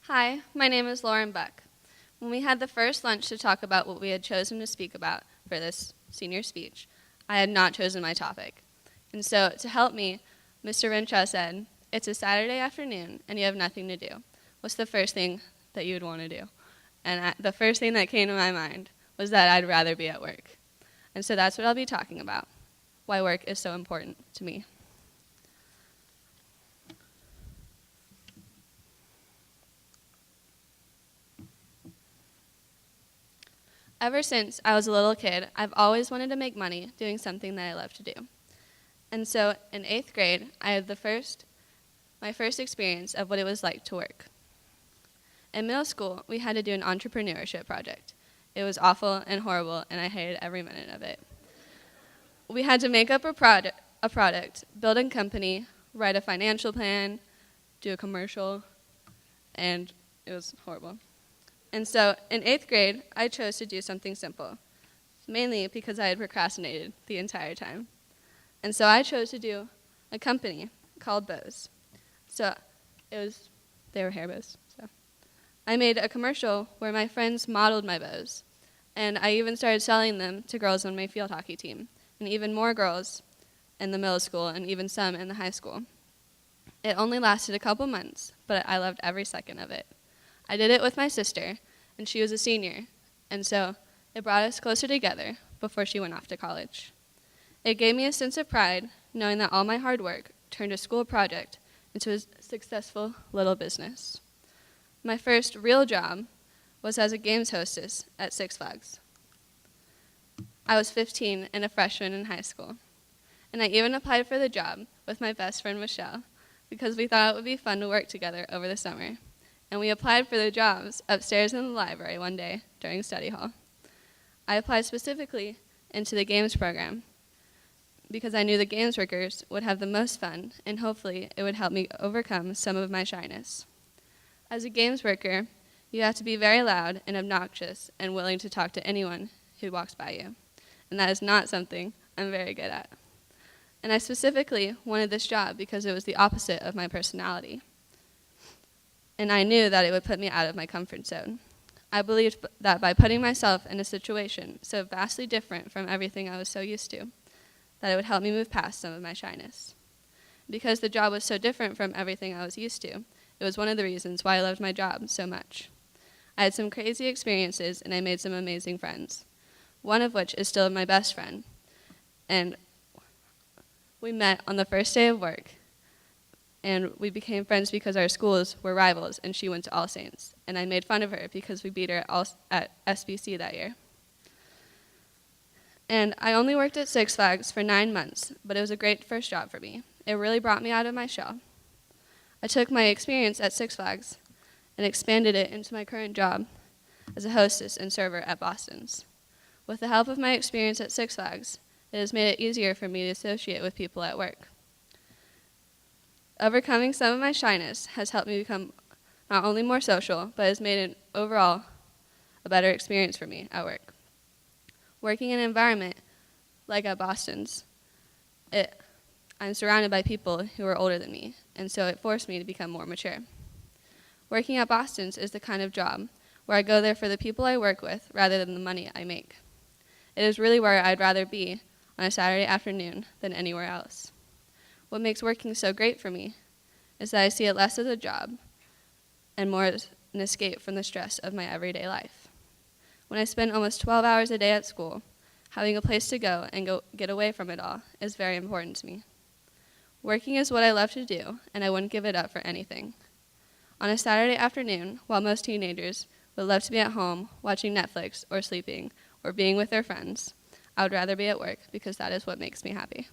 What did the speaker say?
Hi, my name is Lauren Buck. When we had the first lunch to talk about what we had chosen to speak about for this senior speech, I had not chosen my topic. And so, to help me, Mr. Renshaw said, "It's a Saturday afternoon and you have nothing to do. What's the first thing that you would want to do?" And the first thing that came to my mind was that I'd rather be at work. And so that's what I'll be talking about, why work is so important to me. Ever since I was a little kid, I've always wanted to make money doing something that I love to do. And so in 8th grade, I had my first experience of what it was like to work. In middle school, we had to do an entrepreneurship project. It was awful and horrible, and I hated every minute of it. We had to make up a product, build a company, write a financial plan, do a commercial, and it was horrible. And so in 8th grade, I chose to do something simple, mainly because I had procrastinated the entire time. And so I chose to do a company called Bows. So they were hair bows. So I made a commercial where my friends modeled my bows, and I even started selling them to girls on my field hockey team, and even more girls in the middle school, and even some in the high school. It only lasted a couple months, but I loved every second of it. I did it with my sister, and she was a senior, and so it brought us closer together before she went off to college. It gave me a sense of pride knowing that all my hard work turned a school project into a successful little business. My first real job was as a games hostess at Six Flags. I was 15 and a freshman in high school, and I even applied for the job with my best friend Michelle because we thought it would be fun to work together over the summer. And we applied for the jobs upstairs in the library one day during study hall. I applied specifically into the games program because I knew the games workers would have the most fun, and hopefully it would help me overcome some of my shyness. As a games worker, you have to be very loud and obnoxious and willing to talk to anyone who walks by you. And that is not something I'm very good at. And I specifically wanted this job because it was the opposite of my personality. And I knew that it would put me out of my comfort zone. I believed that by putting myself in a situation so vastly different from everything I was so used to, that it would help me move past some of my shyness. Because the job was so different from everything I was used to, it was one of the reasons why I loved my job so much. I had some crazy experiences, and I made some amazing friends, one of which is still my best friend. And we met on the first day of work, and we became friends because our schools were rivals, and she went to All Saints. And I made fun of her because we beat her at SBC that year. And I only worked at Six Flags for 9 months, but it was a great first job for me. It really brought me out of my shell. I took my experience at Six Flags and expanded it into my current job as a hostess and server at Boston's. With the help of my experience at Six Flags, it has made it easier for me to associate with people at work. Overcoming some of my shyness has helped me become not only more social, but has made it overall a better experience for me at work. Working in an environment like at Boston's, I'm surrounded by people who are older than me, and so it forced me to become more mature. Working at Boston's is the kind of job where I go there for the people I work with rather than the money I make. It is really where I'd rather be on a Saturday afternoon than anywhere else. What makes working so great for me is that I see it less as a job and more as an escape from the stress of my everyday life. When I spend almost 12 hours a day at school, having a place to go and get away from it all is very important to me. Working is what I love to do, and I wouldn't give it up for anything. On a Saturday afternoon, while most teenagers would love to be at home watching Netflix or sleeping or being with their friends, I would rather be at work because that is what makes me happy.